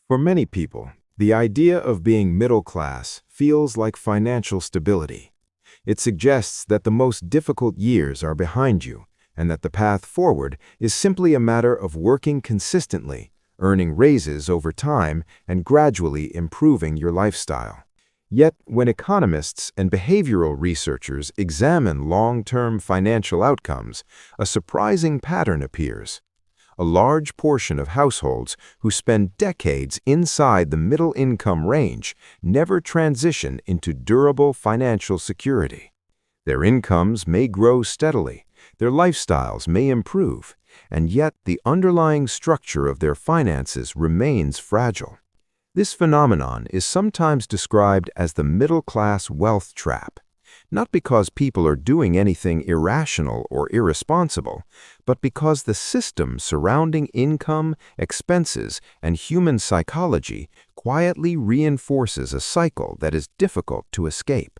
For many people, the idea of being middle class feels like financial stability. It suggests that the most difficult years are behind you and that the path forward is simply a matter of working consistently, earning raises over time, and gradually improving your lifestyle. Yet, when economists and behavioral researchers examine long-term financial outcomes, a surprising pattern appears. A large portion of households who spend decades inside the middle-income range never transition into durable financial security. Their incomes may grow steadily, their lifestyles may improve, and yet the underlying structure of their finances remains fragile. This phenomenon is sometimes described as the middle-class wealth trap, not because people are doing anything irrational or irresponsible, but because the system surrounding income, expenses, and human psychology quietly reinforces a cycle that is difficult to escape.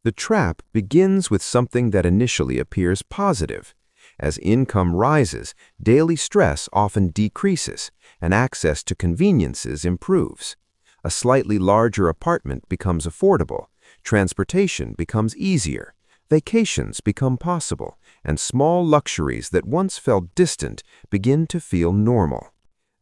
The trap begins with something that initially appears positive. As income rises, daily stress often decreases, and access to conveniences improves. A slightly larger apartment becomes affordable, transportation becomes easier, vacations become possible, and small luxuries that once felt distant begin to feel normal.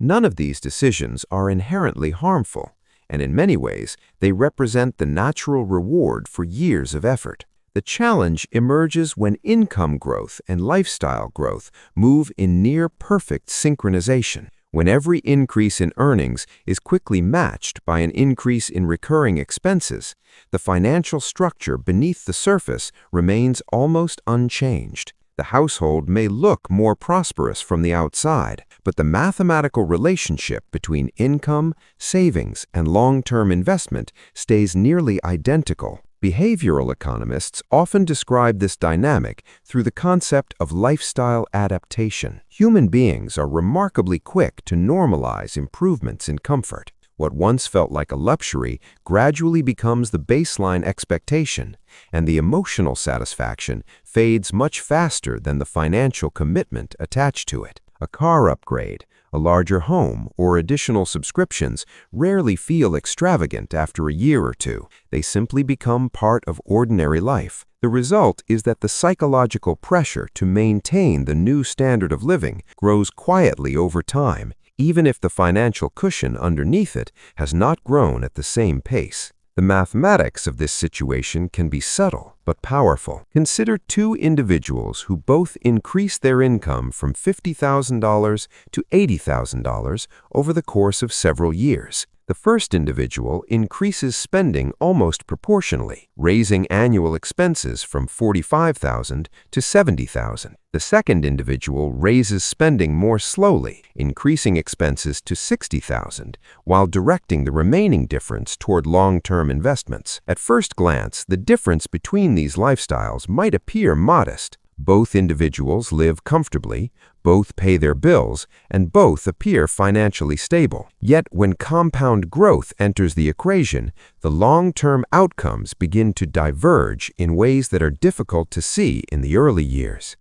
None of these decisions are inherently harmful, and in many ways, they represent the natural reward for years of effort. The challenge emerges when income growth and lifestyle growth move in near-perfect synchronization, when every increase in earnings is quickly matched by an increase in recurring expenses. The financial structure beneath the surface remains almost unchanged. The household may look more prosperous from the outside, but the mathematical relationship between income, savings, and long-term investment stays nearly identical. Behavioral economists often describe this dynamic through the concept of lifestyle adaptation. Human beings are remarkably quick to normalize improvements in comfort. What once felt like a luxury gradually becomes the baseline expectation, and the emotional satisfaction fades much faster than the financial commitment attached to it. A car upgrade, a larger home, or additional subscriptions rarely feel extravagant after a year or two. They simply become part of ordinary life. The result is that the psychological pressure to maintain the new standard of living grows quietly over time, even if the financial cushion underneath it has not grown at the same pace. The mathematics of this situation can be subtle but powerful. Consider two individuals who both increase their income from $50,000 to $80,000 over the course of several years. The first individual increases spending almost proportionally, raising annual expenses from $45,000 to $70,000. The second individual raises spending more slowly, increasing expenses to $60,000, while directing the remaining difference toward long-term investments. At first glance, the difference between these lifestyles might appear modest. Both individuals live comfortably, both pay their bills, and both appear financially stable. Yet when compound growth enters the equation, the long-term outcomes begin to diverge in ways that are difficult to see in the early years.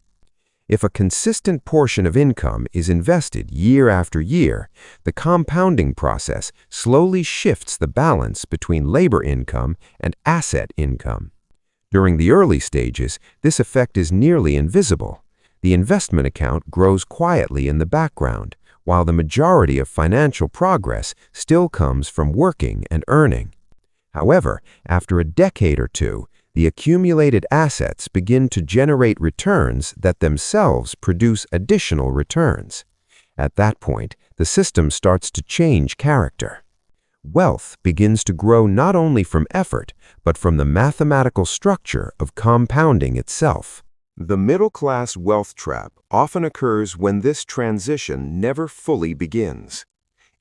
If a consistent portion of income is invested year after year, the compounding process slowly shifts the balance between labor income and asset income. During the early stages, this effect is nearly invisible. The investment account grows quietly in the background, while the majority of financial progress still comes from working and earning. However, after a decade or two, the accumulated assets begin to generate returns that themselves produce additional returns. At that point, the system starts to change character. Wealth begins to grow not only from effort, but from the mathematical structure of compounding itself. The middle-class wealth trap often occurs when this transition never fully begins.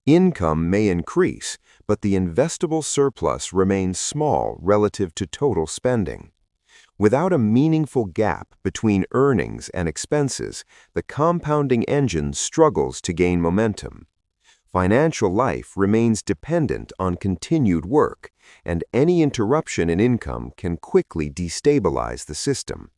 Income may increase, but the investable surplus remains small relative to total spending. Without a meaningful gap between earnings and expenses, the compounding engine struggles to gain momentum. Financial life remains dependent on continued work, and any interruption in income can quickly destabilize the system.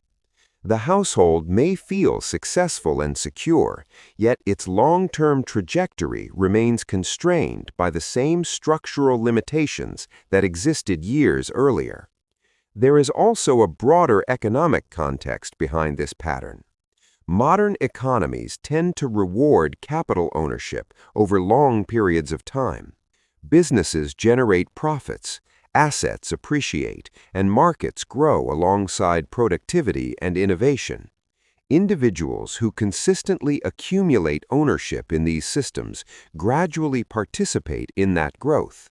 The household may feel successful and secure, yet its long-term trajectory remains constrained by the same structural limitations that existed years earlier. There is also a broader economic context behind this pattern. Modern economies tend to reward capital ownership over long periods of time. Businesses generate profits, assets appreciate, and markets grow alongside productivity and innovation. Individuals who consistently accumulate ownership in these systems gradually participate in that growth.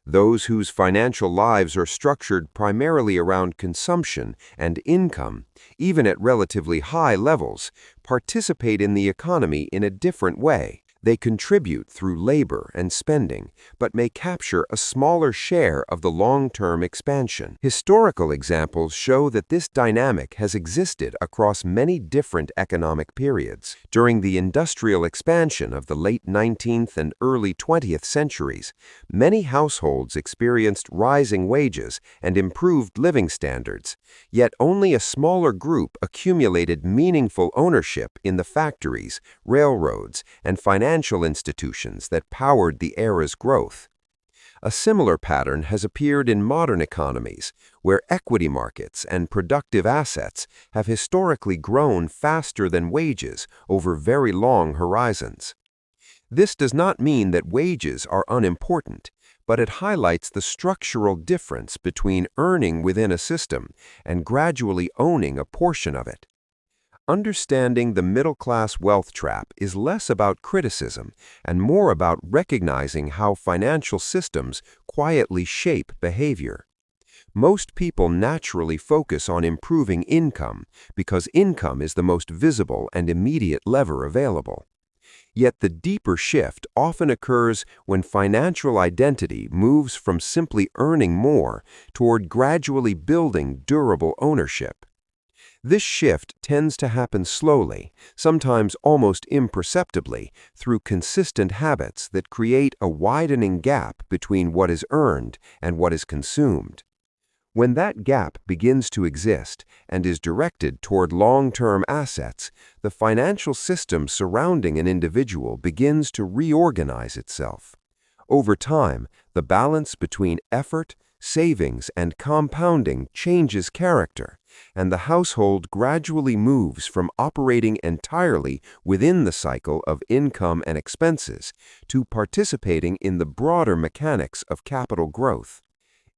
Those whose financial lives are structured primarily around consumption and income, even at relatively high levels, participate in the economy in a different way. They contribute through labor and spending, but may capture a smaller share of the long-term expansion. Historical examples show that this dynamic has existed across many different economic periods. During the industrial expansion of the late 19th and early 20th centuries, many households experienced rising wages and improved living standards, yet only a smaller group accumulated meaningful ownership in the factories, railroads, and financial institutions that powered the era's growth. A similar pattern has appeared in modern economies, where equity markets and productive assets have historically grown faster than wages over very long horizons. This does not mean that wages are unimportant, but it highlights the structural difference between earning within a system and gradually owning a portion of it. Understanding the middle-class wealth trap is less about criticism and more about recognizing how financial systems quietly shape behavior. Most people naturally focus on improving income because income is the most visible and immediate lever available. Yet the deeper shift often occurs when financial identity moves from simply earning more toward gradually building durable ownership. This shift tends to happen slowly, sometimes almost imperceptibly, through consistent habits that create a widening gap between what is earned and what is consumed. When that gap begins to exist and is directed toward long-term assets, the financial system surrounding an individual begins to reorganize itself. Over time, the balance between effort, savings, and compounding changes character, and the household gradually moves from operating entirely within the cycle of income and expenses to participating in the broader mechanics of capital growth.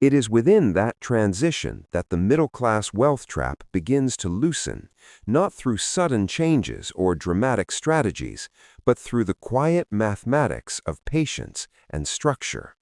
It is within that transition that the middle-class wealth trap begins to loosen, not through sudden changes or dramatic strategies, but through the quiet mathematics of patience and structure.